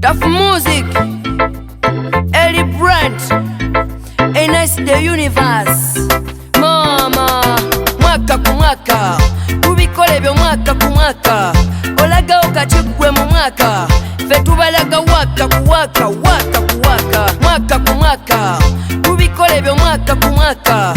Tough music, Ellie Brand, a nice the universe. Mama, mwaka ku mwaka, tubikole byo mwaka ku mwaka. Olaga okachigwe mu mwaka, fe tubalaga waka ku waka, waka ku waka. Mwaka ku mwaka, tubikole byo mwaka ku mwaka.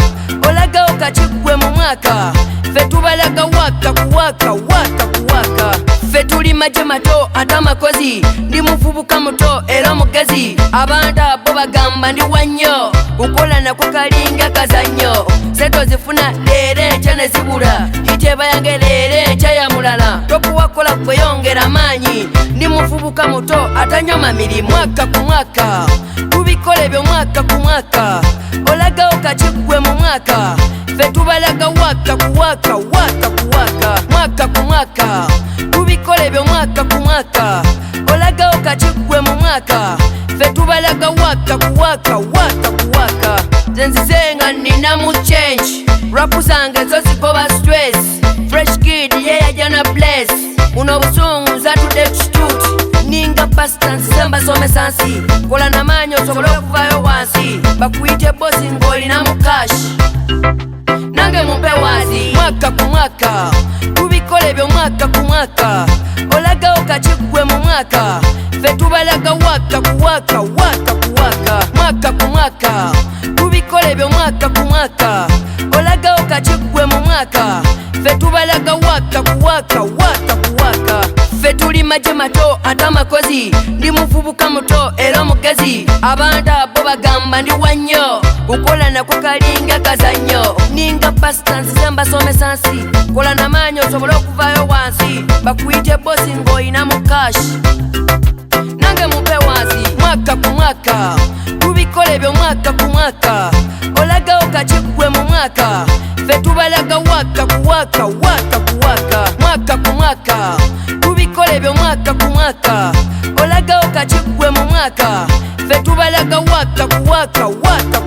Olaga okachigwe mu mwaka, fe tubalaga waka ku waka, waka ku waka. Fe tuli maje mato atamakozi, ndi muvubuka muto era mugezi. Abantu abo bagamba ndi wanyo, kukola nako kalinga kazanyo. Seto zifuna lere chane zibula, iteba yange lere chaya mulala. Toku wakola kweyongera manyi, ndi muvubuka muto atanyoma mirimu. Mwaka ku mwaka, tubikole byo mwaka ku mwaka. Olaga okachigwe mu mwaka, fe tubalaga waka ku waka, waka ku waka. Mwaka ku mwaka, tubikole byo mwaka ku mwaka. Olaga okachigwe mu mwaka, fe tubalaga waka ku waka, waka ku waka. Zenzizenga nina mu change, rapu zange zo zigoba stress. Fresh kid yeah jana bless, uno busungu za to dextute. Ninga pasta nzamba some sansi, kola na manyo sobola kuvayo wansi. Bakuite bosi ngoli na mukashi, nange mumpe wazi. Mwaka ku mwaka, tubikole byo mwaka ku mwaka. Olaga okachigwe mu mwaka, fe tubalaga waka ku waka, waka ku waka. Mwaka ku mwaka, tubikole byo mwaka ku mwaka. Olaga okachigwe mu mwaka, fe tubalaga waka ku waka, waka ku waka. Fe tuli maje mato atamakozi, ndi muvubuka muto era mugezi. Abantu abo bagamba ndi wanyo, kukola nako kalinga kazanyo. Ninga pasta nzamba some sansi, kola na manyo sobola kuvayo wansi. Bakuite bosi ngoina mukashi, nange mumpe wazi. Mwaka ku mwaka, tubikole byo mwaka ku mwaka. Olaga okachigwe mu mwaka, fe tubalaga waka ku waka, waka ku waka. Mwaka ku mwaka, tubikole byo mwaka ku mwaka. Olaga okachigwe mu mwaka, fe tubalaga waka ku waka, waka